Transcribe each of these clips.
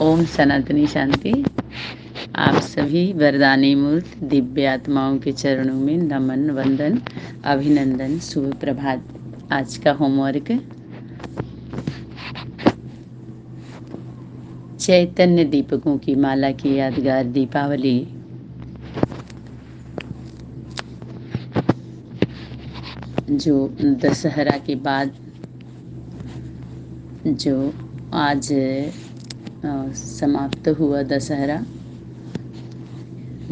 ओम सनातनी शांति। आप सभी वरदानी मूर्त दिव्य आत्माओं के चरणों में नमन, वंदन, अभिनंदन, शुभ प्रभात। आज का होमवर्क चैतन्य दीपकों की माला की यादगार दीपावली। जो दशहरा के बाद जो आज समाप्त हुआ दशहरा,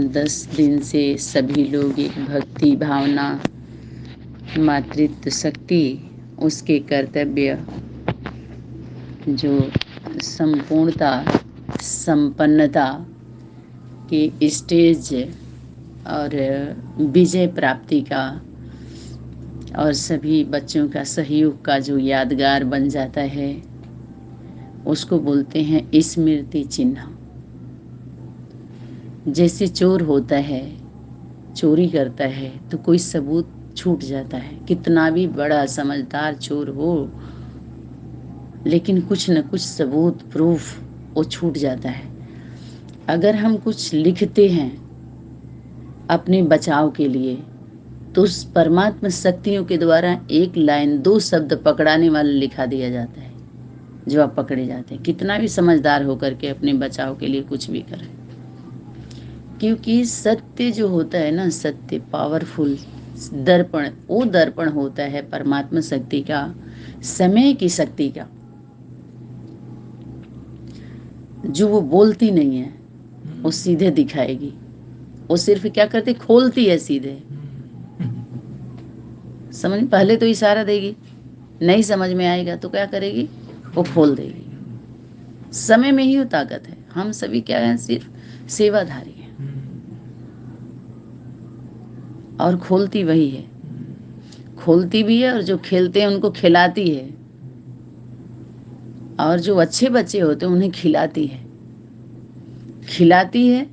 10 दिन से सभी लोग एक भक्ति भावना, मातृत्व शक्ति, उसके कर्तव्य, जो संपूर्णता, संपन्नता के स्टेज और विजय प्राप्ति का और सभी बच्चों का सहयोग का जो यादगार बन जाता है, उसको बोलते हैं स्मृति चिन्ह। जैसे चोर होता है, चोरी करता है तो कोई सबूत छूट जाता है, कितना भी बड़ा समझदार चोर हो, लेकिन कुछ न कुछ सबूत, प्रूफ वो छूट जाता है। अगर हम कुछ लिखते हैं अपने बचाव के लिए, तो उस परमात्मा शक्तियों के द्वारा एक लाइन, 2 शब्द पकड़ाने वाला लिखा दिया जाता है, जो आप पकड़े जाते हैं, कितना भी समझदार होकर के अपने बचाव के लिए कुछ भी करें। क्योंकि सत्य जो होता है ना, सत्य पावरफुल दर्पण, वो दर्पण होता है परमात्मा शक्ति का, समय की शक्ति का, जो वो बोलती नहीं है, वो सीधे दिखाएगी। वो सिर्फ क्या करती, खोलती है सीधे। समझ, पहले तो इशारा देगी, नहीं समझ में आएगा तो क्या करेगी, वो खोल देगी। समय में ही वो ताकत है। हम सभी क्या हैं, सिर्फ सेवाधारी हैं, और खोलती वही है। खोलती भी है, और जो खेलते हैं उनको खिलाती है, और जो अच्छे बच्चे होते हैं उन्हें खिलाती है। खिलाती है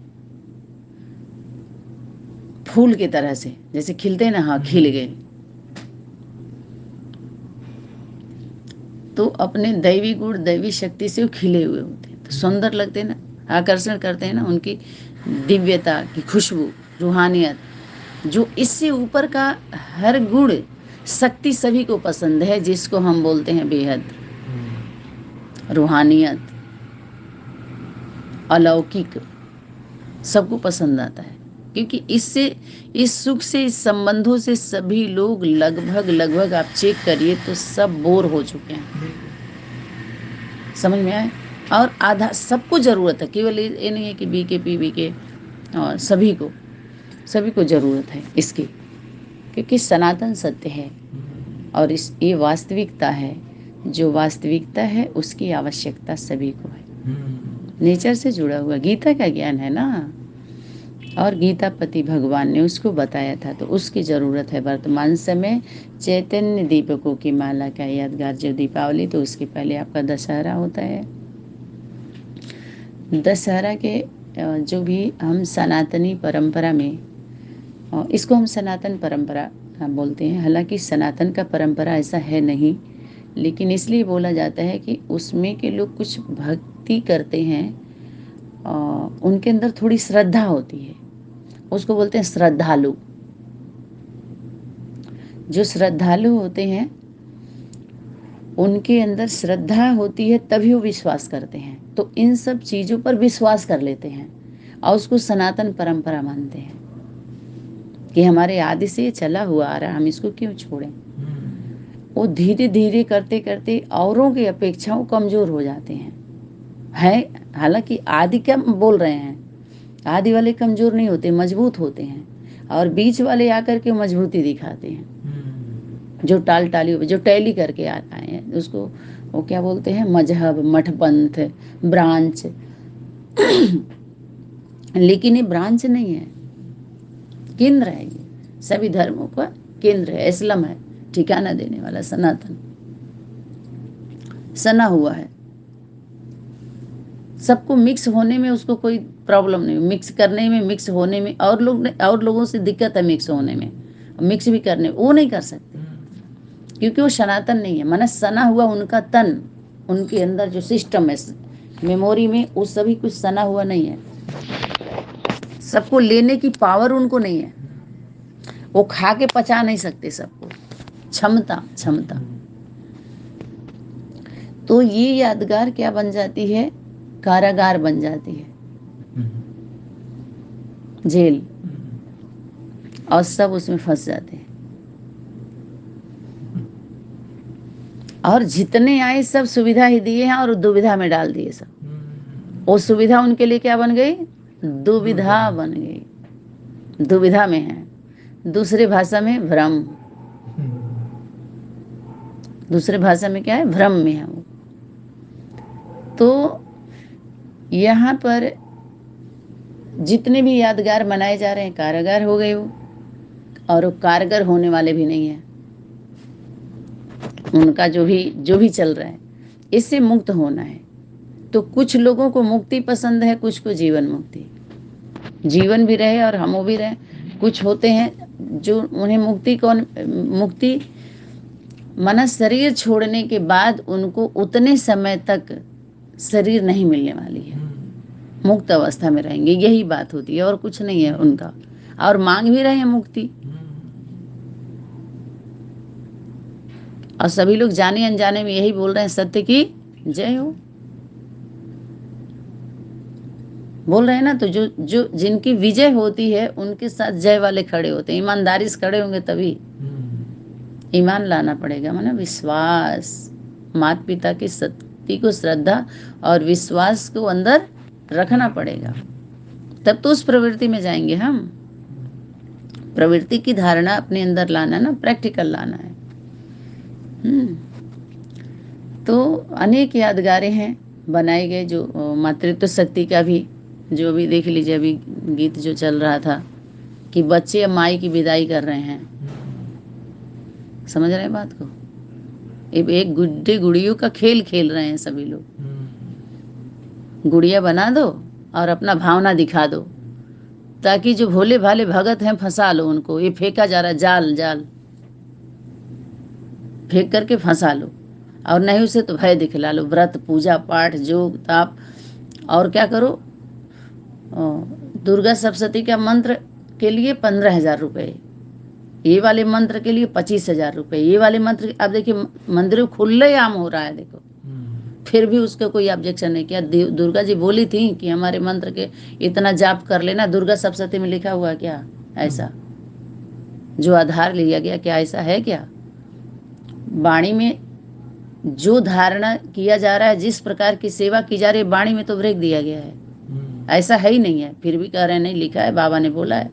फूल की तरह से, जैसे खिलते हैं ना, हाँ खिल गए, तो अपने दैवी गुण, दैवी शक्ति से वो खिले हुए होते हैं, तो सुंदर लगते हैं ना, आकर्षण करते हैं ना, उनकी दिव्यता की खुशबू, रूहानियत, जो इससे ऊपर का हर गुण शक्ति सभी को पसंद है, जिसको हम बोलते हैं बेहद, रूहानियत, अलौकिक, सबको पसंद आता है। क्योंकि इससे, इस सुख से, इस संबंधों से सभी लोग लगभग आप चेक करिए तो सब बोर हो चुके हैं। समझ में आए? और आधा सबको जरूरत है, केवल ये नहीं है कि बीके के, और सभी को जरूरत है इसकी, क्योंकि सनातन सत्य है, और ये वास्तविकता है। जो वास्तविकता है उसकी आवश्यकता सभी को है। नेचर से जुड़ा हुआ गीता का ज्ञान है ना, और गीतापति भगवान ने उसको बताया था, तो उसकी ज़रूरत है वर्तमान समय। चैतन्य दीपकों की माला का यादगार जो दीपावली, तो उसके पहले आपका दशहरा होता है। दशहरा के जो भी हम सनातनी परंपरा में, इसको हम सनातन परंपरा बोलते हैं। हालांकि सनातन का परंपरा ऐसा है नहीं, लेकिन इसलिए बोला जाता है कि उसमें के लोग कुछ भक्ति करते हैं, उनके अंदर थोड़ी श्रद्धा होती है, उसको बोलते हैं श्रद्धालु। जो श्रद्धालु होते हैं उनके अंदर श्रद्धा होती है, तभी वो विश्वास करते हैं, तो इन सब चीज़ों पर विश्वास कर लेते हैं, और उसको सनातन परंपरा मानते हैं कि हमारे आदि से चला हुआ आ रहा, हम इसको क्यों छोड़ें। वो धीरे धीरे करते करते औरों की अपेक्षा वो कमज़ोर हो जाते हैं। हालांकि आदि क्या बोल रहे हैं, आदि वाले कमज़ोर नहीं होते, मजबूत होते हैं, और बीच वाले आकर के मजबूती दिखाते हैं। जो जो टैली करके आए हैं, उसको वो क्या बोलते हैं, मजहब, मठपंथ, ब्रांच। लेकिन ये ब्रांच नहीं है, केंद्र है। ये सभी धर्मों का केंद्र है, इस्लाम है, ठिकाना देने वाला सनातन सना हुआ है। सबको मिक्स होने में उसको कोई प्रॉब्लम नहीं, मिक्स करने में, मिक्स होने में, और लोगों से दिक्कत है मिक्स होने में, मिक्स भी करने, वो नहीं कर सकते, क्योंकि वो सनातन नहीं है। माने सना हुआ उनका तन, उनके अंदर जो सिस्टम है, मेमोरी में वो सभी कुछ सना हुआ नहीं है, सबको लेने की पावर उनको नहीं है, वो खा के पचा नहीं सकते सबको, क्षमता क्षमता। तो ये यादगार क्या बन जाती है, कारागार बन जाती है, जेल, और सब उसमें फंस जाते हैं। और जितने आए सब सुविधा ही दिए हैं और दुविधा में डाल दिए सब। वो सुविधा उनके लिए क्या बन गई, दुविधा बन गई, दुविधा में है। दूसरी भाषा में भ्रम, दूसरे भाषा में क्या है, भ्रम में है वो। तो यहाँ पर जितने भी यादगार मनाए जा रहे हैं कारागार हो गए वो, और वो कारगर होने वाले भी नहीं है। उनका जो भी चल रहा है, इससे मुक्त होना है। तो कुछ लोगों को मुक्ति पसंद है, कुछ को जीवन मुक्ति, जीवन भी रहे और हम भी रहे। कुछ होते हैं जो उन्हें मुक्ति माना शरीर छोड़ने के बाद उनको उतने समय तक शरीर नहीं मिलने वाली है, मुक्त अवस्था में रहेंगे, यही बात होती है और कुछ नहीं है उनका। और मांग भी रहे हैं मुक्ति, और सभी लोग जाने अनजाने में यही बोल रहे हैं, सत्य की जय हो बोल रहे हैं ना। तो जो जिनकी विजय होती है उनके साथ जय वाले खड़े होते हैं, ईमानदारी से खड़े होंगे तभी। ईमान लाना पड़ेगा, माना विश्वास, माता पिता की सत्य को श्रद्धा और विश्वास को अंदर रखना पड़ेगा, तब तो उस प्रवृत्ति में जाएंगे हम। प्रवृत्ति की धारणा अपने अंदर लाना ना, प्रैक्टिकल लाना है। तो अनेक यादगारें हैं बनाए गए, जो मातृत्व शक्ति का भी, जो भी देख लीजिए अभी गीत जो चल रहा था कि बच्चे अब माई की विदाई कर रहे हैं, समझ रहे हैं बात को। एक गुड्डे गुड़ियों का खेल खेल रहे हैं सभी लोग, गुड़िया बना दो और अपना भावना दिखा दो, ताकि जो भोले भाले भगत हैं फंसा लो उनको। ये फेंका जा रहा है जाल, जाल फेंक करके फंसा लो, और नहीं उसे तो भय दिखला लो। व्रत पूजा पाठ जोग ताप, और क्या करो, दुर्गा सप्तशती का मंत्र के लिए 15,000 रुपये, ये वाले मंत्र के लिए 25,000 रुपये, ये वाले मंत्र। अब देखिए मंदिर खुले आम हो रहा है, देखो फिर भी उसका कोई ऑब्जेक्शन नहीं किया। दुर्गा जी बोली थी कि हमारे मंत्र के इतना जाप कर लेना, दुर्गा सप्तशती में लिखा हुआ क्या ऐसा जो आधार लिया गया, क्या ऐसा है क्या? वाणी में जो धारणा किया जा रहा है, जिस प्रकार की सेवा की जा रही है, वाणी में तो ब्रेक दिया गया है, ऐसा है ही नहीं है। फिर भी कह रहे हैं नहीं, लिखा है, बाबा ने बोला है।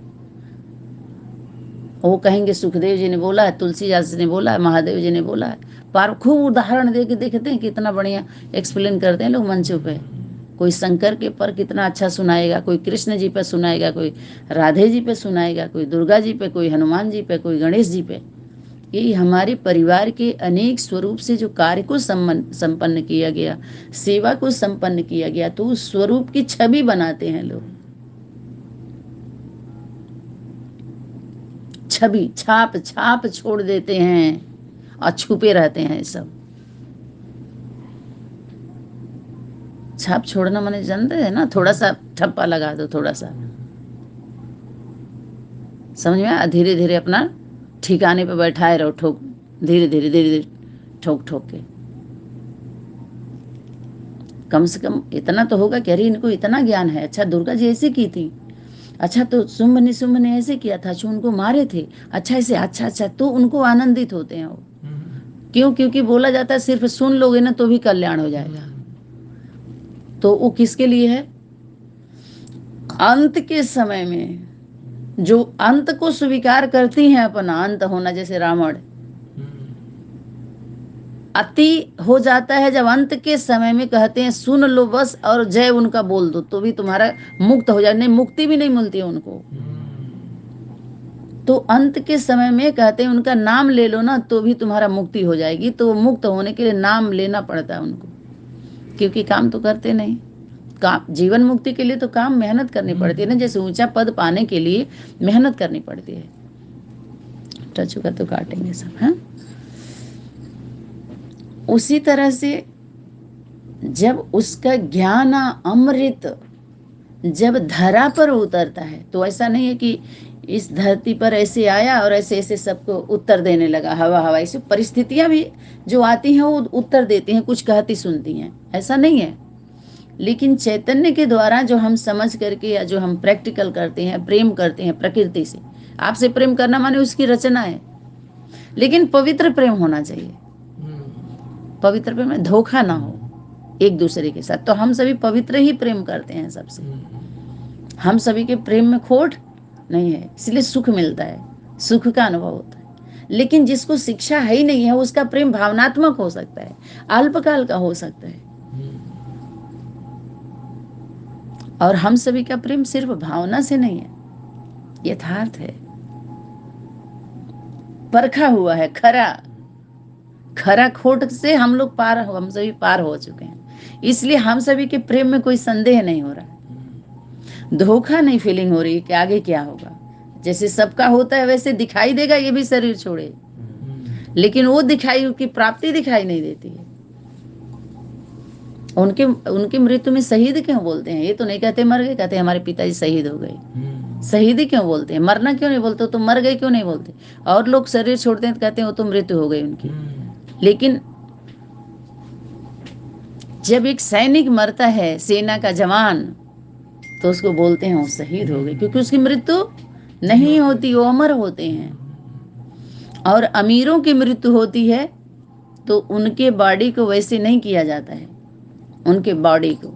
वो कहेंगे सुखदेव जी ने बोला है, तुलसीदास ने बोला है, महादेव जी ने बोला है। पर खूब उदाहरण दे के देखते हैं कितना बढ़िया एक्सप्लेन करते हैं लोग मंचों पे। कोई शंकर के पर कितना अच्छा सुनाएगा, कोई कृष्ण जी पे सुनाएगा, कोई राधे जी पे सुनाएगा, कोई दुर्गा जी पे, कोई हनुमान जी पे, कोई गणेश जी पे। यही हमारे परिवार के अनेक स्वरूप से जो कार्य को संपन्न किया गया, सेवा को संपन्न किया गया, तो उस स्वरूप की छवि बनाते हैं लोग, छवि छाप छाप छोड़ देते हैं और छुपे रहते हैं सब। छाप छोड़ना माने जानते हैं ना, थोड़ा सा ठप्पा लगा दो, थोड़ा सा समझ में आया। धीरे धीरे अपना ठिकाने पे बैठाए रहो, ठोक धीरे धीरे धीरे धीरे ठोक ठोक के। कम से कम इतना तो होगा कि अरे इनको इतना ज्ञान है, अच्छा दुर्गा जी ऐसे की थी, अच्छा तो शुंभ ने ऐसे किया था, अच्छा उनको मारे थे, अच्छा ऐसे, अच्छा अच्छा, तो उनको आनंदित होते हैं वो। क्यों? क्योंकि बोला जाता है सिर्फ सुन लोगे ना तो भी कल्याण हो जाएगा। तो वो किसके लिए है? अंत के समय में जो अंत को स्वीकार करती हैं अपना अंत होना, जैसे रावण अति हो जाता है, जब अंत के समय में कहते हैं सुन लो बस और जय उनका बोल दो तो भी तुम्हारा मुक्त हो जाए। नहीं, मुक्ति भी नहीं मिलती है उनको। तो अंत के समय में कहते हैं उनका नाम ले लो ना तो भी तुम्हारा मुक्ति हो जाएगी। तो मुक्त होने के लिए नाम लेना पड़ता है उनको, क्योंकि काम तो करते नहीं। काम, जीवन मुक्ति के लिए तो काम मेहनत करनी पड़ती है ना, जैसे ऊंचा पद पाने के लिए मेहनत करनी पड़ती है। टचू का तो काटेंगे सब, हाँ। उसी तरह से जब उसका ज्ञान अमृत जब धरा पर उतरता है, तो ऐसा नहीं है कि इस धरती पर ऐसे आया और ऐसे ऐसे सबको उत्तर देने लगा, हवा हवा। ऐसी परिस्थितियां भी जो आती हैं वो उत्तर देती हैं, कुछ कहती सुनती हैं, ऐसा नहीं है। लेकिन चैतन्य के द्वारा जो हम समझ करके या जो हम प्रैक्टिकल करते हैं, प्रेम करते हैं प्रकृति से। आपसे प्रेम करना माने उसकी रचना है, लेकिन पवित्र प्रेम होना चाहिए। पवित्र प्रेम में धोखा ना हो एक दूसरे के साथ। तो हम सभी पवित्र ही प्रेम करते हैं सबसे। हम सभी के प्रेम में खोट नहीं है, इसलिए सुख मिलता है, सुख का अनुभव होता है। लेकिन जिसको शिक्षा है ही नहीं है, उसका प्रेम भावनात्मक हो सकता है, अल्पकाल का हो सकता है। और हम सभी का प्रेम सिर्फ भावना से नहीं है, यथार्थ है, परखा हुआ है, खरा खोट से हम लोग हम सभी पार हो चुके हैं। इसलिए हम सभी के प्रेम में कोई संदेह नहीं हो रहा है, धोखा नहीं फीलिंग हो रही कि आगे क्या होगा। जैसे सबका होता है वैसे दिखाई देगा ये भी शरीर छोड़े, लेकिन वो दिखाई की प्राप्ति दिखाई नहीं देती है। उनकी मृत्यु में शहीद क्यों बोलते हैं? ये तो नहीं कहते मर गए, कहते हमारे पिताजी शहीद हो गए। शहीदी क्यों बोलते हैं? मरना क्यों नहीं बोलते? तो मर गए क्यों नहीं बोलते? और लोग शरीर छोड़ते हैं तो कहते हैं वो तो मृत्यु हो गई उनकी। लेकिन जब एक सैनिक मरता है, सेना का जवान, तो उसको बोलते हैं वो शहीद हो गए, क्योंकि उसकी मृत्यु नहीं होती, वो अमर होते हैं। और अमीरों की मृत्यु होती है तो उनके बॉडी को वैसे नहीं किया जाता है, उनके बॉडी को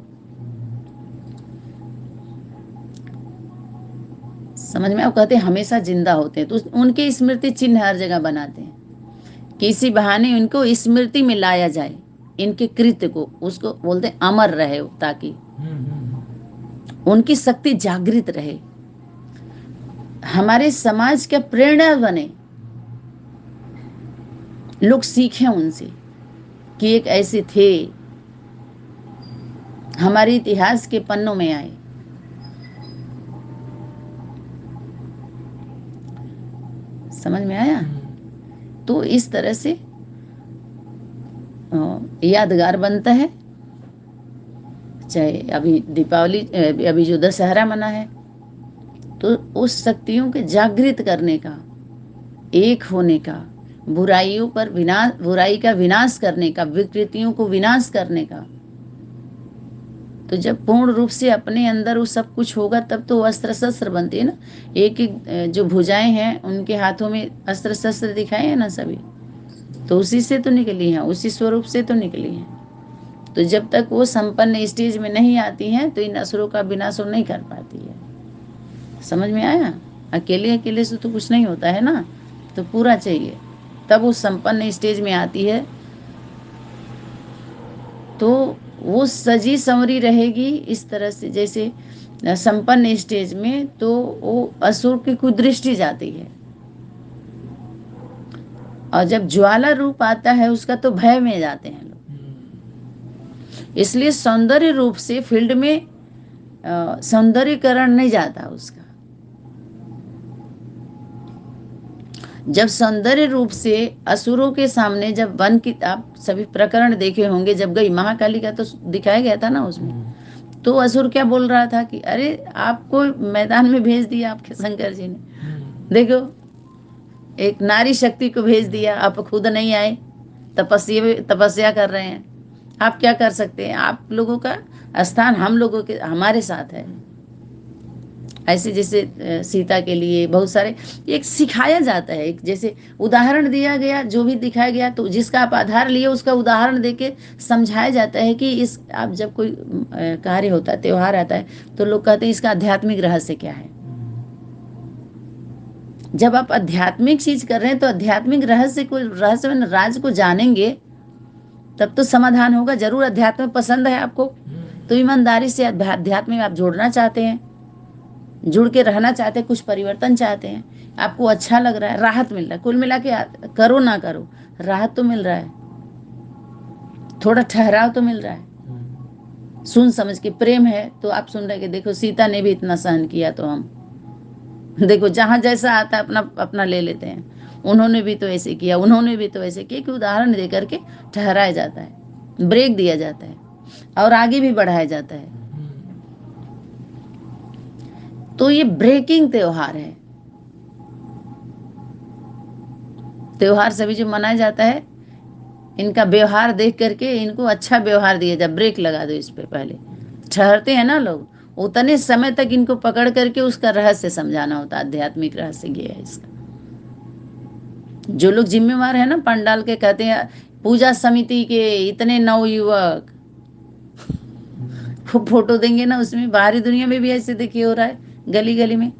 समझ में, आप कहते हैं हमेशा जिंदा होते हैं, तो उनके स्मृति चिन्ह हर जगह बनाते हैं, किसी बहाने उनको स्मृति में लाया जाए, इनके कृत्य को, उसको बोलते हैं अमर रहे, ताकि उनकी शक्ति जागृत रहे, हमारे समाज का प्रेरणा बने, लोग सीखें उनसे कि एक ऐसे थे, हमारे इतिहास के पन्नों में आए। समझ में आया? तो इस तरह से यादगार बनता है। चाहे अभी दीपावली, अभी जो दशहरा मना है, तो उस शक्तियों के जागृत करने का, एक होने का, बुराइयों पर बुराई का विनाश करने का, विकृतियों को विनाश करने का। तो जब पूर्ण रूप से अपने अंदर वो सब कुछ होगा, तब तो अस्त्र शस्त्र बनती है ना। एक एक जो भुजाएं हैं उनके हाथों में अस्त्र शस्त्र दिखाए हैं ना सभी, तो उसी से तो निकली हैं, उसी स्वरूप से तो निकली हैं। तो जब तक वो संपन्न स्टेज में नहीं आती हैं, तो इन असुरों का विनाश नहीं कर पाती है। समझ में आया? अकेले से तो कुछ नहीं होता है ना, तो पूरा चाहिए, तब वो संपन्न स्टेज में आती है, तो वो सजी संवरी रहेगी इस तरह से, जैसे संपन्न स्टेज में तो वो असुर की कुदृष्टि जाती है, और जब ज्वाला रूप आता है उसका तो भय में जाते हैं लोग। इसलिए सौंदर्य रूप से फील्ड में सौंदर्यकरण नहीं जाता उसका। जब सौंदर्य रूप से असुरों के सामने, जब वन की, आप सभी प्रकरण देखे होंगे, जब गई महाकाली का तो दिखाया गया था ना उसमें, तो असुर क्या बोल रहा था कि अरे आपको मैदान में भेज दिया आपके शंकर जी ने, देखो एक नारी शक्ति को भेज दिया, आप खुद नहीं आए, तपस्या कर रहे हैं, आप क्या कर सकते हैं? आप लोगों का स्थान हम लोगों के, हमारे साथ है। ऐसे जैसे सीता के लिए बहुत सारे एक सिखाया जाता है, एक जैसे उदाहरण दिया गया, जो भी दिखाया गया, तो जिसका आप आधार लिए उसका उदाहरण देके समझाया जाता है कि इस, आप जब कोई कार्य होता है, त्योहार आता है, तो लोग कहते हैं इसका आध्यात्मिक रहस्य क्या है। जब आप आध्यात्मिक चीज कर रहे हैं, तो आध्यात्मिक रहस्य में राज को जानेंगे, तब तो समाधान होगा। जरूर अध्यात्म पसंद है आपको, तो ईमानदारी से अध्यात्म में आप जोड़ना चाहते हैं, जुड़ के रहना चाहते हैं, कुछ परिवर्तन चाहते हैं, आपको अच्छा लग रहा है, राहत मिल रहा है, कुल मिला के करो ना करो राहत तो मिल रहा है, थोड़ा ठहराव तो मिल रहा है, सुन समझ के। प्रेम है तो आप सुन रहे कि देखो सीता ने भी इतना सहन किया, तो हम देखो जहां जैसा आता है अपना अपना ले लेते हैं, उन्होंने भी तो ऐसे किया, उन्होंने भी तो ऐसे किया, कि उदाहरण दे करके ठहराया जाता है, ब्रेक दिया जाता है। और आगे भी बढ़ाया जाता है। तो ये ब्रेकिंग त्योहार है। त्योहार सभी जो मनाया जाता है, इनका व्यवहार देख करके इनको अच्छा व्यवहार दिया जाए, ब्रेक लगा दो इस पे। पहले ठहरते हैं ना लोग, उतने समय तक इनको पकड़ करके उसका रहस्य समझाना होता है। आध्यात्मिक रहस्य ये है इसका। जो लोग जिम्मेवार है ना पंडाल के, कहते हैं पूजा समिति के इतने नवयुवक, वो फोटो देंगे ना, उसमें बाहरी दुनिया में भी ऐसे देखिए हो रहा है, गली गली में।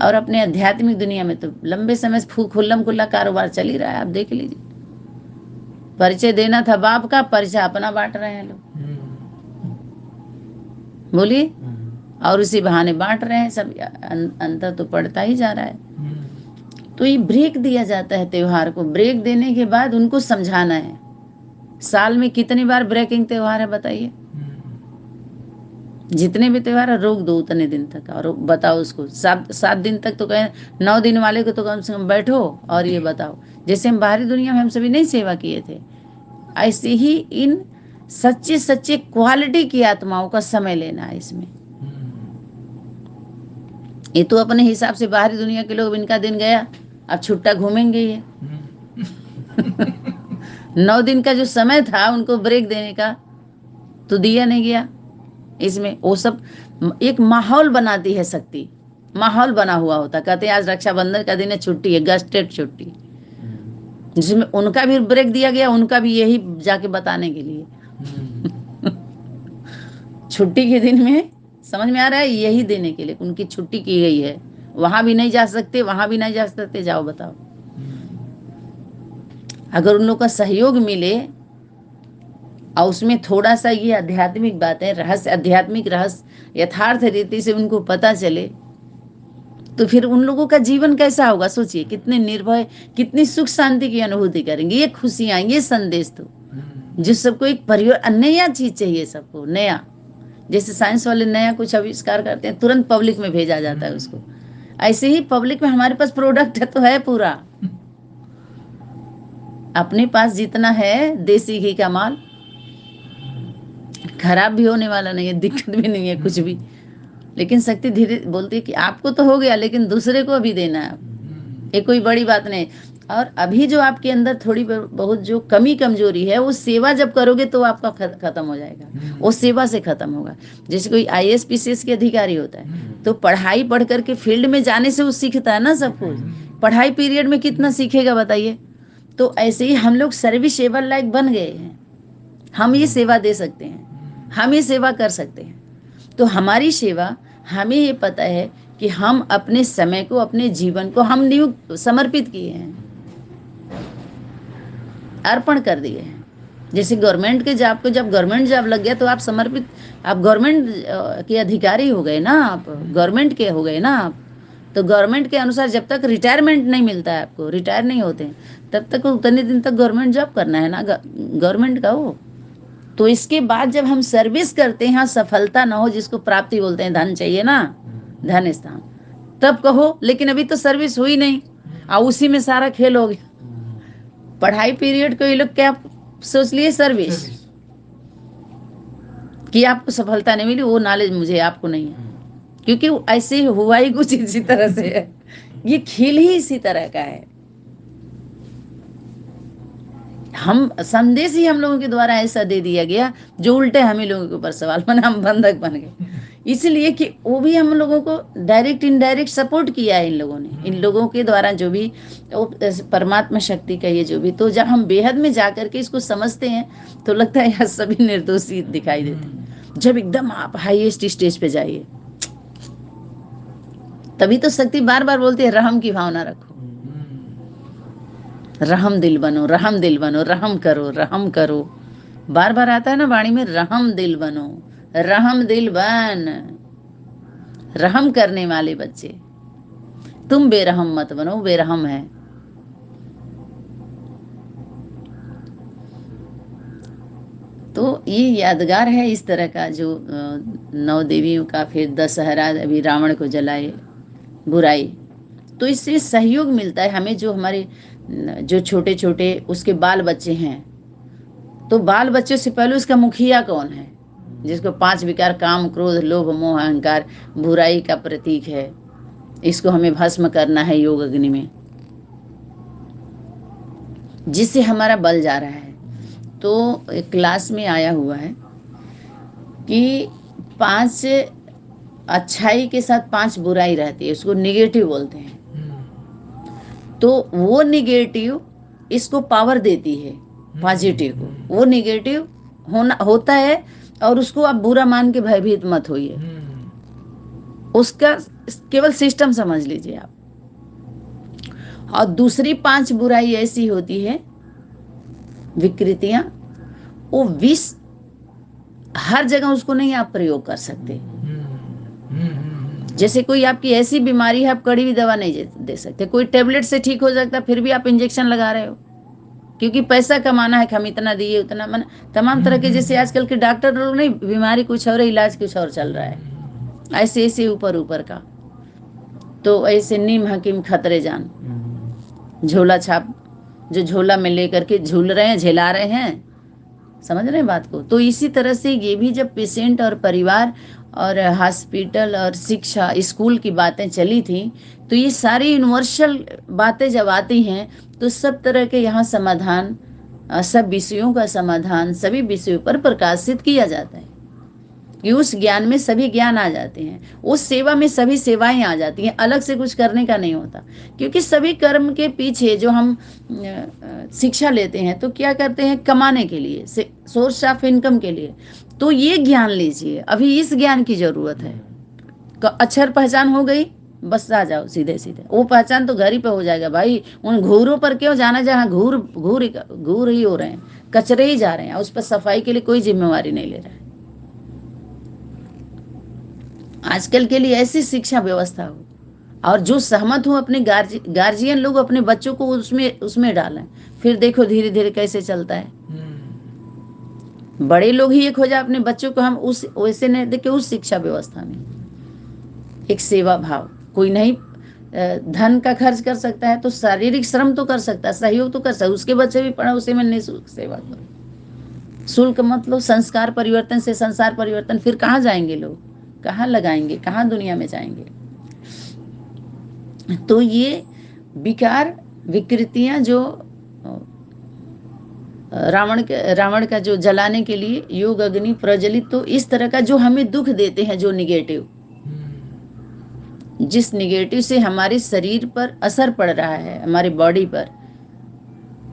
और अपने आध्यात्मिक दुनिया में तो लंबे समय से खुल्लम खुल्ला कारोबार चल ही रहा है। आप देख लीजिए, परिचय देना था बाप का, परिचय अपना बांट रहे हैं लोग, बोलिए। और उसी बहाने बांट रहे हैं सब, अंतर तो पड़ता ही जा रहा है। तो ये ब्रेक दिया जाता है त्योहार को। ब्रेक देने के बाद उनको समझाना है। साल में कितनी बार ब्रेकिंग त्योहार है बताइए? जितने भी त्योहार है रोक दो उतने दिन तक, और बताओ उसको 7 दिन तक। तो कहें 9 दिन वाले को तो कम से कम बैठो और ये बताओ। जैसे हम बाहरी दुनिया में हम सभी नहीं सेवा किए थे, ऐसे ही इन सच्चे सच्चे क्वालिटी की आत्माओं का समय लेना है इसमें। ये तो अपने हिसाब से बाहरी दुनिया के लोग, इनका दिन गया अब छुट्टा घूमेंगे ये। 9 दिन का जो समय था उनको ब्रेक देने का, तो दिया नहीं गया इसमें। वो सब एक माहौल बनाती है शक्ति, माहौल बना हुआ होता। कहते हैं आज रक्षाबंधन का दिन है, छुट्टी है, गस्टेड छुट्टी, जिसमें उनका भी ब्रेक दिया गया, उनका भी यही जाके बताने के लिए। छुट्टी के दिन में समझ में आ रहा है, यही देने के लिए उनकी छुट्टी की गई है। वहां भी नहीं जा सकते, वहां भी नहीं जा सकते, जाओ बताओ। अगर उन लोग का सहयोग मिले और उसमें थोड़ा सा ये आध्यात्मिक बातें, रहस्य, आध्यात्मिक रहस्य यथार्थ रीति से उनको पता चले, तो फिर उन लोगों का जीवन कैसा होगा सोचिए। कितने निर्भय, कितनी सुख शांति की अनुभूति करेंगे। ये खुशियां, ये संदेश तो जो सबको एक परिवार, नया चीज चाहिए सबको, नया। जैसे साइंस वाले नया कुछ आविष्कार करते हैं, तुरंत पब्लिक में भेजा जाता है उसको। ऐसे ही पब्लिक में हमारे पास प्रोडक्ट है तो है पूरा। अपने पास जितना है देसी घी का माल, खराब भी होने वाला नहीं है, दिक्कत भी नहीं है कुछ भी। लेकिन शक्ति धीरे बोलती है कि आपको तो हो गया, लेकिन दूसरे को भी देना है। ये कोई बड़ी बात नहीं। और अभी जो आपके अंदर थोड़ी बहुत जो कमी कमजोरी है, वो सेवा जब करोगे तो आपका खत्म हो जाएगा। वो सेवा से खत्म होगा। जैसे कोई IAS PCS के अधिकारी होता है, तो पढ़ाई पढ़ करके फील्ड में जाने से वो सीखता है ना सब कुछ। पढ़ाई पीरियड में कितना सीखेगा बताइए? तो ऐसे ही हम लोग सर्विसेबल लाइक बन गए हैं। हम ये सेवा दे सकते हैं, हम ये सेवा कर सकते हैं। तो हमारी सेवा, हमें ये पता है कि हम अपने समय को, अपने जीवन को हम समर्पित किए हैं, अर्पण कर दिए हैं। जैसे गवर्नमेंट के जॉब को, जब गवर्नमेंट जॉब लग गया तो आप समर्पित, आप गवर्नमेंट के अधिकारी हो गए ना, आप गवर्नमेंट के हो गए ना आप। तो गवर्नमेंट के अनुसार जब तक रिटायरमेंट नहीं मिलता है, आपको रिटायर नहीं होते हैं, तब तक उतने दिन तक गवर्नमेंट जॉब करना है ना, गवर्नमेंट का वो। तो इसके बाद जब हम सर्विस करते हैं, सफलता ना हो, जिसको प्राप्ति बोलते हैं, धन चाहिए ना, धन स्थान, तब कहो। लेकिन अभी तो सर्विस हुई नहीं और उसी में सारा खेल हो गया। पढ़ाई पीरियड को ये लोग क्या सोच लिए, सर्विस कि आपको सफलता नहीं मिली, वो नॉलेज मुझे, आपको नहीं है। क्योंकि ऐसे हुआ ही कुछ इसी तरह से है, ये खेल ही इसी तरह का है। हम संदेश ही हम लोगों के द्वारा ऐसा दे दिया गया जो उल्टे हम ही लोगों के ऊपर सवाल बना, हम बंधक बन गए। इसलिए कि वो भी हम लोगों को डायरेक्ट इनडायरेक्ट सपोर्ट किया है इन लोगों ने, इन लोगों के द्वारा जो भी परमात्मा शक्ति का ये जो भी। तो जब हम बेहद में जाकर के इसको समझते हैं तो लगता है यार सभी निर्दोषी दिखाई देते हैं। जब एकदम आप हाईएस्ट स्टेज पे जाइए, तभी तो शक्ति बार बार बोलती है रहम की भावना रखो, रहम दिल बनो, रहम दिल बनो, रहम करो, रहम करो। बार बार आता है ना वाणी में, रहम दिल बनो, रहम दिल बन, रहम करने वाले बच्चे। तुम बेरहम मत बनो, बेरहम है। तो ये यादगार है इस तरह का, जो 9 देवियों का। फिर दशहरा, अभी रावण को जलाए बुराई। तो इससे सहयोग मिलता है हमें, जो हमारे जो छोटे छोटे उसके बाल बच्चे हैं, तो बाल बच्चों से पहले उसका मुखिया कौन है, जिसको 5 विकार काम क्रोध लोभ मोह अहंकार बुराई का प्रतीक है, इसको हमें भस्म करना है योग अग्नि में, जिससे हमारा बल जा रहा है। तो एक क्लास में आया हुआ है कि 5 अच्छाई के साथ 5 बुराई रहती है, उसको निगेटिव बोलते हैं। तो वो निगेटिव इसको पावर देती है पॉजिटिव को, वो निगेटिव होता है और उसको आप बुरा मान के भयभीत मत होइए, उसका केवल सिस्टम समझ लीजिए आप। और दूसरी 5 बुराई ऐसी होती है विकृतियां, वो विष हर जगह उसको नहीं आप प्रयोग कर सकते। जैसे कोई आपकी ऐसी बीमारी है, आप कड़ी भी दवा नहीं दे सकते, कोई टेबलेट से ठीक हो सकता, फिर भी आप इंजेक्शन लगा रहे हो, क्योंकि पैसा कमाना है, हम इतना दिए उतना, मन तमाम तरह के, जैसे आजकल के डॉक्टर लोग नहीं, बीमारी कुछ और है, इलाज कुछ और चल रहा है, ऐसे ऐसे ऊपर ऊपर का। तो ऐसे नीम हकीम खतरे जान, झोला छाप, जो झोला में लेकर के झूल रहे हैं, झेला रहे हैं, समझ रहे हैं बात को। तो इसी तरह से ये भी जब पेशेंट और परिवार और हॉस्पिटल और शिक्षा स्कूल की बातें चली थी, तो ये सारी यूनिवर्सल बातें जब आती हैं तो सब तरह के यहाँ समाधान, सब विषयों का समाधान सभी विषयों पर प्रकाशित किया जाता है कि उस ज्ञान में सभी ज्ञान आ जाते हैं, उस सेवा में सभी सेवाएं आ जाती हैं, अलग से कुछ करने का नहीं होता। क्योंकि सभी कर्म के पीछे जो हम शिक्षा लेते हैं तो क्या करते हैं, कमाने के लिए, सोर्स ऑफ इनकम के लिए। तो ये ज्ञान लीजिए, अभी इस ज्ञान की जरूरत है। अक्षर पहचान हो गई, बस आ जाओ सीधे सीधे, वो पहचान तो घर ही पे हो जाएगा भाई। उन घूरों पर क्यों जाना, जहाँ घूर घूर ही हो रहे हैं, कचरे ही जा रहे हैं, उस पर सफाई के लिए कोई जिम्मेवारी नहीं ले रहा है। आजकल के लिए ऐसी शिक्षा व्यवस्था हो, और जो सहमत हो अपने गार्जियन लोग अपने बच्चों को उसमें डालें, फिर देखो धीरे धीरे कैसे चलता है। बड़े लोग ही एक हो जाए, अपने बच्चों को हम उस वैसे नहीं देखे, उस शिक्षा व्यवस्था में एक सेवा भाव। कोई नहीं धन का खर्च कर सकता है तो शारीरिक श्रम तो कर सकता है, सहयोग तो कर सकता है, उसके बच्चे भी पढ़ा, उसे में निःशुल्क सेवा करो। शुल्क मतलब संस्कार परिवर्तन से संसार परिवर्तन, फिर कहाँ जाएंगे लोग, कहाँ लगाएंगे, कहाँ दुनिया में जाएंगे। तो ये विकार विकृतियां जो रावण का जो जलाने के लिए योग अग्नि प्रज्वलित, तो इस तरह का जो हमें दुख देते हैं, जो निगेटिव, जिस निगेटिव से हमारे शरीर पर असर पड़ रहा है, हमारी बॉडी पर,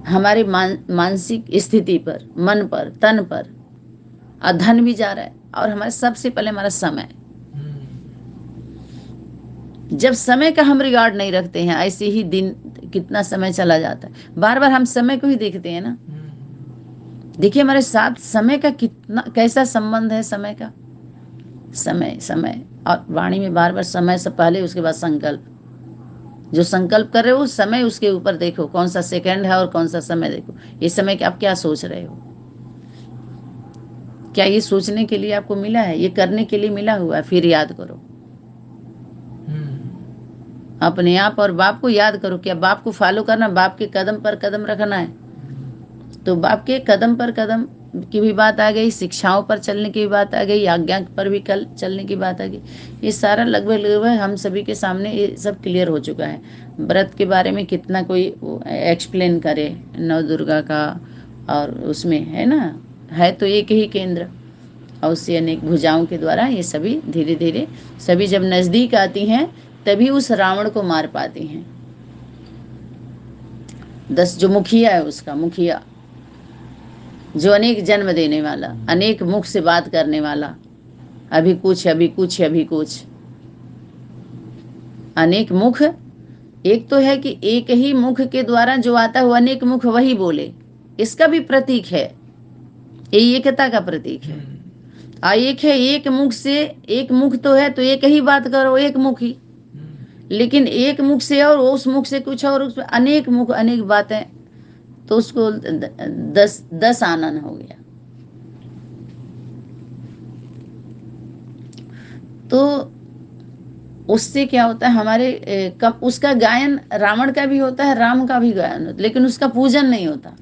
हमारे मानसिक स्थिति पर, मन पर, तन पर, और धन भी जा रहा है, और हमारे सबसे पहले हमारा समय। जब समय का हम रिगार्ड नहीं रखते हैं, ऐसे ही दिन कितना समय चला जाता है, बार बार हम समय को ही देखते हैं ना। देखिए हमारे साथ समय का कितना कैसा संबंध है, समय का, समय समय, और वाणी में बार बार समय से पहले, उसके बाद संकल्प, जो संकल्प कर रहे हो उस समय, उसके ऊपर देखो कौन सा सेकंड है और कौन सा समय, देखो इस समय के आप क्या सोच रहे हो, क्या ये सोचने के लिए आपको मिला है, ये करने के लिए मिला हुआ है, फिर याद करो अपने आप और बाप को याद करो। क्या बाप को फॉलो करना, बाप के कदम पर कदम रखना है, तो बाप के कदम पर कदम की भी बात आ गई, शिक्षाओं पर चलने की भी बात आ गई, आज्ञा पर भी कल चलने की बात आ गई। ये सारा लगभग हम सभी के सामने ये सब क्लियर हो चुका है। व्रत के बारे में कितना कोई एक्सप्लेन करे, नव दुर्गा का, और उसमें है ना, है तो एक ही केंद्र, और उससे अनेक भुजाओं के द्वारा ये सभी धीरे धीरे सभी जब नजदीक आती हैं तभी उस रावण को मार पाती हैं। 10 जो मुखिया है, उसका मुखिया जो अनेक जन्म देने वाला, अनेक मुख से बात करने वाला, अभी कुछ अभी कुछ अभी कुछ, अनेक मुख। एक तो है कि एक ही मुख के द्वारा जो आता है वो अनेक मुख वही बोले, इसका भी प्रतीक है, ये एकता का प्रतीक है। एक है एक मुख से, एक मुख तो है तो एक ही बात करो, एक मुख ही, लेकिन एक मुख से और उस मुख से कुछ और, उसमें अनेक मुख अनेक बातें, तो उसको 10 आनन हो गया। तो उससे क्या होता है, हमारे उसका गायन रावण का भी होता है, राम का भी गायन होता है, लेकिन उसका पूजन नहीं होता।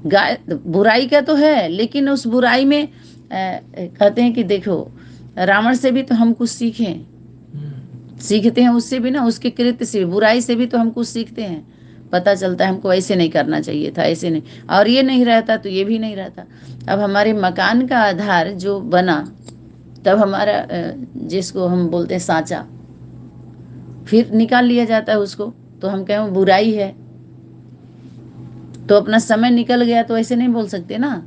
गाय बुराई का तो है, लेकिन उस बुराई में कहते हैं कि देखो रावण से भी तो हम कुछ सीखते हैं, उससे भी ना, उसके कृत्य से, बुराई से भी तो हम कुछ सीखते हैं। पता चलता है हमको ऐसे नहीं करना चाहिए था, ऐसे नहीं, और ये नहीं रहता तो ये भी नहीं रहता। अब हमारे मकान का आधार जो बना, तब हमारा जिसको हम बोलते हैं सांचा, फिर निकाल लिया जाता है उसको, तो हम कहें बुराई है, तो अपना समय निकल गया, तो ऐसे नहीं बोल सकते ना।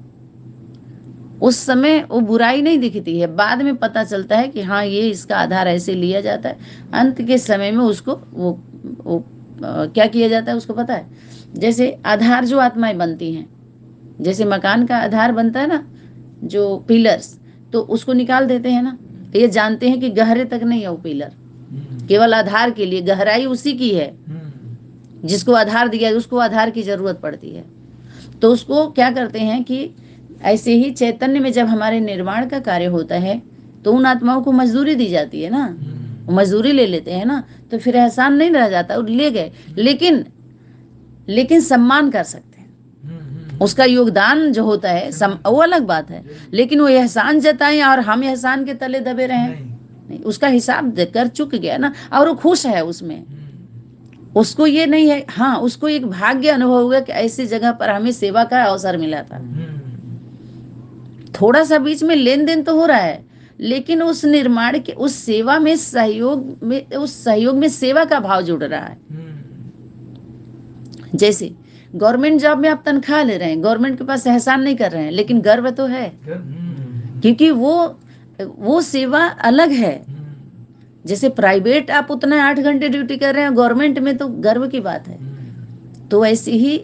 उस समय वो बुराई नहीं दिखती है, बाद में पता चलता है कि हाँ ये इसका आधार ऐसे लिया जाता है। अंत के समय में उसको वो क्या किया जाता है उसको पता है। जैसे आधार जो आत्माएं बनती हैं, जैसे मकान का आधार बनता है ना, जो पिलर्स, तो उसको निकाल देते हैं ना, ये जानते हैं कि गहरे तक नहीं है वो पिलर, केवल आधार के लिए, गहराई उसी की है जिसको आधार दिया, उसको आधार की जरूरत पड़ती है। तो उसको क्या करते हैं कि ऐसे ही चैतन्य में जब हमारे निर्माण का कार्य होता है, तो उन आत्माओं को मजदूरी दी जाती है ना, मजदूरी ले लेते हैं ना, तो फिर एहसान नहीं रह जाता, ले गए, लेकिन सम्मान कर सकते हैं। उसका योगदान जो होता है वो अलग बात है, लेकिन वो एहसान जताएं और हम एहसान के तले दबे रहें, नहीं, उसका हिसाब कर चुक गया ना, और वो खुश है उसमें। उसको ये नहीं है, हाँ उसको एक भाग्य अनुभव हुआ कि ऐसी जगह पर हमें सेवा का अवसर मिला था। थोड़ा सा बीच में लेन देन तो हो रहा है, लेकिन उस निर्माण के, उस सेवा में, उस सहयोग में सेवा का भाव जुड़ रहा है। जैसे गवर्नमेंट जॉब में आप तनख्वाह ले रहे हैं, गवर्नमेंट के पास एहसान नहीं कर रहे हैं, लेकिन गर्व तो है, क्योंकि वो सेवा अलग है। जैसे प्राइवेट आप उतना 8 घंटे ड्यूटी कर रहे हैं, गवर्नमेंट में तो गर्व की बात है। तो ऐसे ही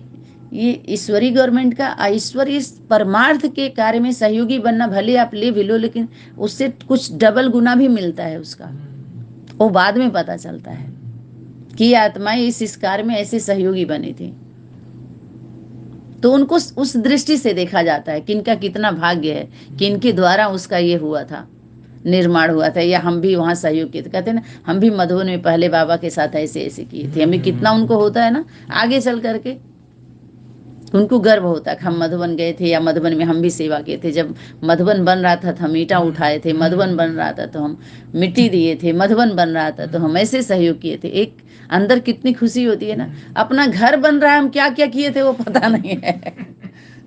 ये ईश्वरीय गवर्नमेंट का, ईश्वरीय परमार्थ के कार्य में सहयोगी बनना, भले आप ले भी लो, लेकिन उससे कुछ डबल गुना भी मिलता है उसका, वो बाद में पता चलता है कि आत्माएं इस कार्य में ऐसे सहयोगी बनी थी। तो उनको उस दृष्टि से देखा जाता है कि इनका कितना भाग्य है कि इनके द्वारा उसका ये हुआ था, निर्माण हुआ था, या हम भी वहाँ सहयोग किए थे। कहते हैं ना, हम भी मधुबन में पहले बाबा के साथ ऐसे ऐसे किए थे, हमें कितना उनको होता है ना, आगे चल करके उनको गर्व होता है कि हम मधुबन गए थे, या मधुबन में हम भी सेवा किए थे। जब मधुबन बन रहा था तो हम ईंटा उठाए थे, मधुबन बन रहा था तो हम मिट्टी दिए थे, मधुबन बन रहा था तो हम ऐसे सहयोग किए थे। एक अंदर कितनी खुशी होती है ना, अपना घर बन रहा है, हम क्या क्या किए थे वो पता नहीं है।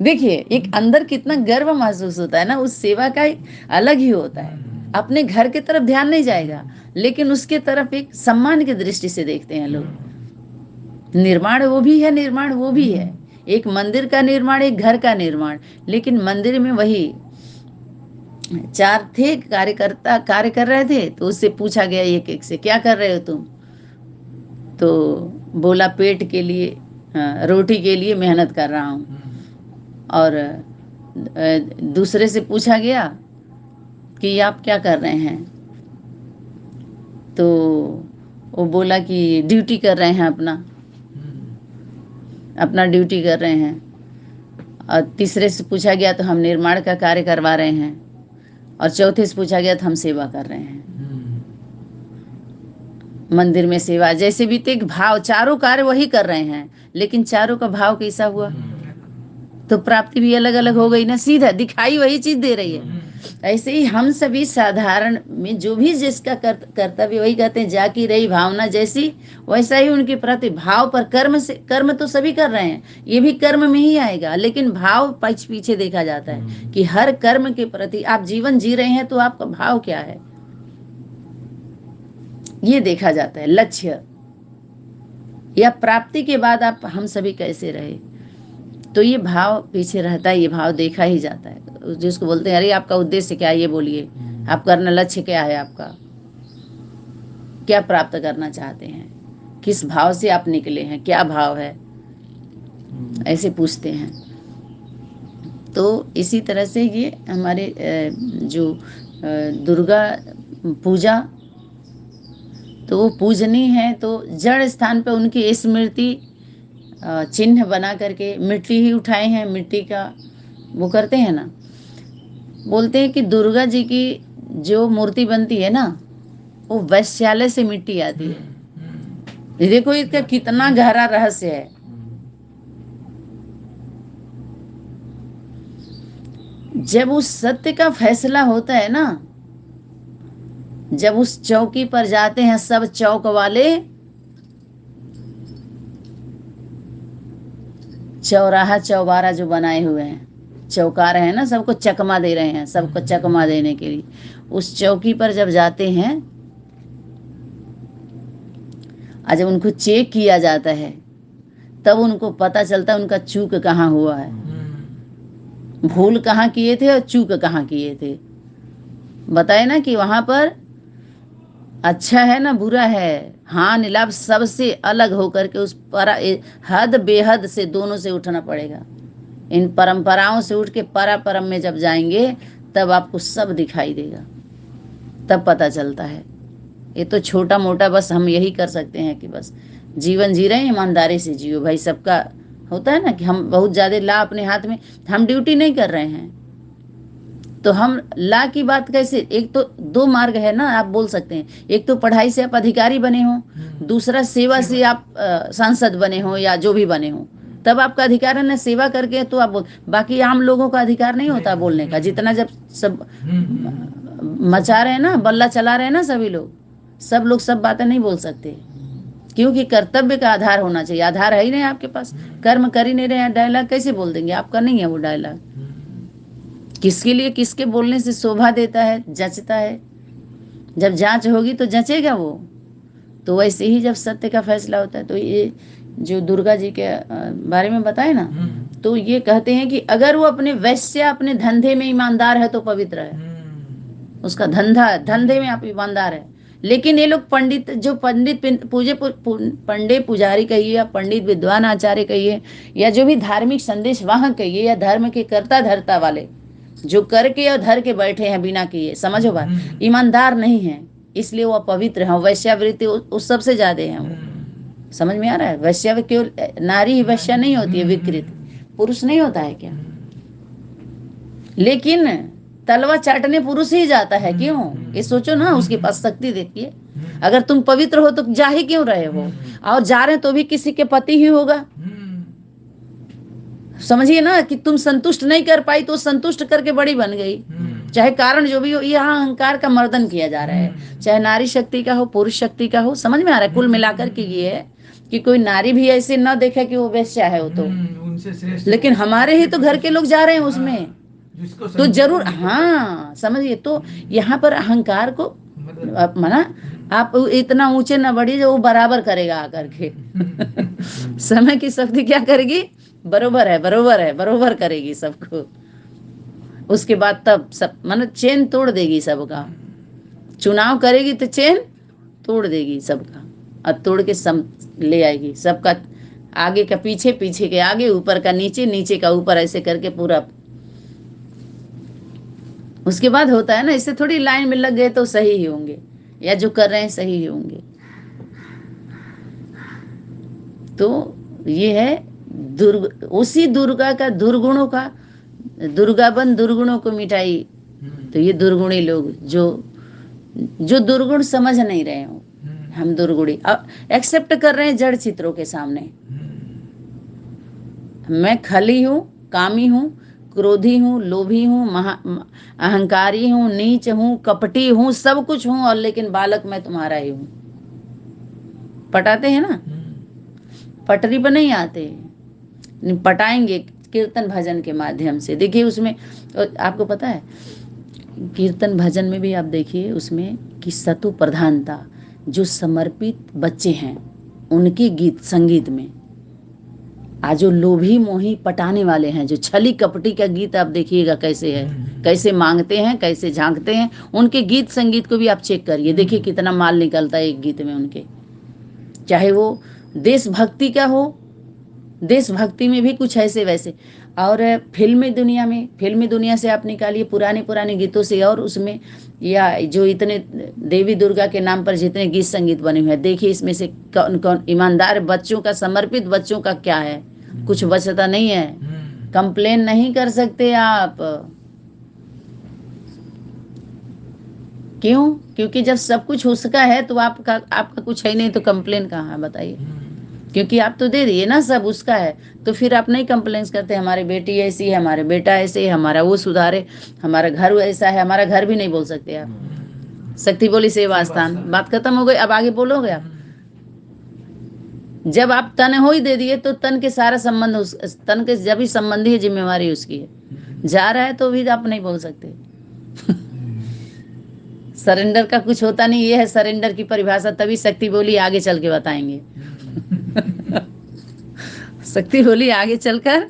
देखिए एक अंदर कितना गर्व महसूस होता है ना, उस सेवा का एक अलग ही होता है। अपने घर की तरफ ध्यान नहीं जाएगा, लेकिन उसके तरफ एक सम्मान की दृष्टि से देखते हैं लोग। निर्माण वो भी है, निर्माण वो भी है, एक मंदिर का निर्माण, एक घर का निर्माण। लेकिन मंदिर में वही 4 थे कार्यकर्ता, कार्य कर रहे थे, तो उससे पूछा गया एक एक से, क्या कर रहे हो तुम? तो बोला पेट के लिए, रोटी के लिए मेहनत कर रहा हूँ। और दूसरे से पूछा गया कि आप क्या कर रहे हैं? तो वो बोला कि ड्यूटी कर रहे हैं, अपना ड्यूटी कर रहे हैं। और तीसरे से पूछा गया तो हम निर्माण का कार्य करवा रहे हैं। और चौथे से पूछा गया तो हम सेवा कर रहे हैं, मंदिर में सेवा। जैसे भी एक भाव, चारों कार्य वही कर रहे हैं, लेकिन चारों का भाव कैसा हुआ, तो प्राप्ति भी अलग अलग हो गई ना, सीधा दिखाई वही चीज दे रही है। ऐसे ही हम सभी साधारण में जो भी जिसका कर्तव्य, वही कहते हैं जाकी रही भावना जैसी, वैसा ही उनके प्रति भाव पर कर्म से, कर्म तो सभी कर रहे हैं, ये भी कर्म में ही आएगा, लेकिन भाव पीछे देखा जाता है कि हर कर्म के प्रति आप जीवन जी रहे हैं तो आपका भाव क्या है, ये देखा जाता है। लक्ष्य या प्राप्ति के बाद आप हम सभी कैसे रहे, तो ये भाव पीछे रहता है, ये भाव देखा ही जाता है। जिसको बोलते हैं अरे आपका उद्देश्य क्या है, ये बोलिए, आप करना लक्ष्य क्या है, आपका क्या प्राप्त करना चाहते हैं, किस भाव से आप निकले हैं, क्या भाव है, ऐसे पूछते हैं। तो इसी तरह से ये हमारे जो दुर्गा पूजा, तो वो पूजनीय है, तो जड़ स्थान पे उनकी स्मृति चिन्ह बना करके मिट्टी ही उठाए हैं, मिट्टी का वो करते हैं ना। बोलते हैं कि दुर्गा जी की जो मूर्ति बनती है ना, वो वैश्यालय से मिट्टी आती है। देखो इसका कितना गहरा रहस्य है। जब उस सत्य का फैसला होता है ना, जब उस चौकी पर जाते हैं सब चौक वाले, चौराहा चौबारा जो बनाए हुए हैं, चौका रहे हैं ना, सबको चकमा दे रहे हैं, सबको चकमा देने के लिए उस चौकी पर जब जाते हैं और जब उनको चेक किया जाता है, तब उनको पता चलता है उनका चूक कहाँ हुआ है, भूल कहाँ किए थे और चूक कहाँ किए थे। बताए ना कि वहां पर अच्छा है ना बुरा है, हाँ नीलाभ सबसे अलग होकर के उस पर हद बेहद से दोनों से उठना पड़ेगा। इन परंपराओं से उठ के परा परम में जब जाएंगे तब आपको सब दिखाई देगा, तब पता चलता है। ये तो छोटा मोटा बस हम यही कर सकते हैं कि बस जीवन जी रहे हैं, ईमानदारी से जियो भाई। सबका होता है ना कि हम बहुत ज्यादा ला अपने हाथ में, हम ड्यूटी नहीं कर रहे हैं तो हम ला की बात कैसे। एक तो दो मार्ग है ना, आप बोल सकते हैं, एक तो पढ़ाई से आप अधिकारी बने हो, दूसरा सेवा से आप सांसद बने हो या जो भी बने हो, तब आपका अधिकार है ना सेवा करके तो आप बोल। बाकी आम लोगों का अधिकार नहीं होता बोलने का। जितना जब सब मचा रहे हैं ना, बल्ला चला रहे हैं ना सभी लोग, सब लोग सब बातें नहीं बोल सकते, क्योंकि कर्तव्य का आधार होना चाहिए। आधार है ही नहीं आपके पास, कर्म कर ही नहीं रहे हैं, डायलॉग कैसे बोल देंगे? आपका नहीं है वो डायलॉग। किसके लिए किसके बोलने से शोभा देता है, जचता है? जब जांच होगी तो जचेगा वो। तो वैसे ही जब सत्य का फैसला होता है, तो ये जो दुर्गा जी के बारे में बताए ना, तो ये कहते हैं कि अगर वो अपने वैश्य अपने धंधे में ईमानदार है तो पवित्र है, उसका धंधा धंधे में आप ईमानदार है। लेकिन ये लोग पंडित, जो पंडित पंडित पुजारी कहिए या पंडित विद्वान आचार्य कहिए या जो भी धार्मिक संदेश वाहक कहिए या धर्म के कर्ता धर्ता वाले, जो करके और धर के बैठे हैं बिना किए, समझो बात, ईमानदार नहीं है, इसलिए वो अपवित्र है। वैश्यावृत्ति उस सबसे ज्यादा है वो। समझ में आ रहा है? वैश्या केवल नारी ही वैश्या नहीं होती है, विकृत पुरुष नहीं होता है क्या? लेकिन तलवा चाटने पुरुष ही जाता है, क्यों? ये सोचो ना, उसके पास शक्ति देखिए। अगर तुम पवित्र हो तो जा ही क्यों रहे हो? और जा रहे तो भी किसी के पति ही होगा। समझिए ना कि तुम संतुष्ट नहीं कर पाई तो संतुष्ट करके बड़ी बन गई। चाहे कारण जो भी हो, यहाँ अहंकार का मर्दन किया जा रहा है, चाहे नारी शक्ति का हो पुरुष शक्ति का हो। समझ में आ रहा है? कुल मिलाकर के ये है कि कोई नारी भी ऐसे न देखे कि वो वेश्या है वो तो, लेकिन हमारे ही तो घर के लोग जा रहे हैं उसमें, तो जरूर हाँ समझिए। तो यहाँ पर अहंकार को मना, आप इतना ऊंचे न बढ़िए जो वो बराबर करेगा आकर के समय की शक्ति क्या करेगी? बरोबर है बरोबर है बरोबर करेगी सबको। उसके बाद तब सब मतलब चेन तोड़ देगी सबका। चुनाव करेगी तो चेन तोड़ देगी सबका, और तोड़ के सम ले आएगी सबका। आगे का पीछे, पीछे के आगे, ऊपर का नीचे, नीचे का ऊपर, ऐसे करके पूरा। उसके बाद होता है ना, इससे थोड़ी लाइन में लग गए तो सही ही होंगे, या जो कर रहे हैं सही ही होंगे। तो ये है उसी दुर्गा का दुर्गुणों का, दुर्गा बन दुर्गुणों को मिटाई। तो ये दुर्गुणी लोग जो दुर्गुण समझ नहीं रहे हो, हम दुर्गुणी एक्सेप्ट कर रहे हैं जड़ चित्रों के सामने। मैं खली हूँ, कामी हूँ, क्रोधी हूँ, लोभी हूँ, अहंकारी हूँ, नीच हूँ, कपटी हूँ, सब कुछ हूँ, और लेकिन बालक मैं तुम्हारा ही हूँ। पटाते हैं ना, पटरी पर नहीं आते, पटाएंगे कीर्तन भजन के माध्यम से। देखिए उसमें आपको पता है, कीर्तन भजन में भी आप देखिए उसमें कि सतु प्रधानता, जो समर्पित बच्चे हैं उनके गीत संगीत में, आज जो लोभी मोही पटाने वाले हैं, जो छली कपटी का गीत आप देखिएगा कैसे है, कैसे मांगते हैं, कैसे झांकते हैं, उनके गीत संगीत को भी आप चेक करिए, देखिए कितना माल निकलता है एक गीत में उनके। चाहे वो देशभक्ति का हो, देशभक्ति में भी कुछ ऐसे वैसे, और फिल्मी दुनिया में, फिल्मी दुनिया से आप निकालिए पुराने पुराने गीतों से, और उसमें या जो इतने देवी दुर्गा के नाम पर जितने गीत संगीत बने हुए हैं, देखिए इसमें से कौन कौन ईमानदार बच्चों का, समर्पित बच्चों का क्या है? कुछ बचता नहीं है। कंप्लेन नहीं कर सकते आप। क्यों? क्योंकि जब सब कुछ उसका है तो आपका कुछ है नहीं, तो कंप्लेन कहाँ है बताइए? क्योंकि आप तो दे दिए ना, सब उसका है। तो फिर आप नहीं कंप्लेंस करते हमारी बेटी ऐसी है, हमारे बेटा ऐसे है, हमारा वो सुधारे, हमारा घर ऐसा है। हमारा घर भी नहीं बोल सकते आप। शक्ति बोली सेवा स्थान, बात खत्म हो गई। अब आगे बोलोगे आप? जब आप तन हो ही दे दिए तो तन के सारा संबंध तन के जब भी संबंधी है, जिम्मेवारी उसकी है। जा रहा है तो भी आप नहीं बोल सकते। सरेंडर का कुछ होता नहीं, ये है सरेंडर की परिभाषा। तभी शक्ति बोली आगे चल के बताएंगे। शक्ति बोली आगे चलकर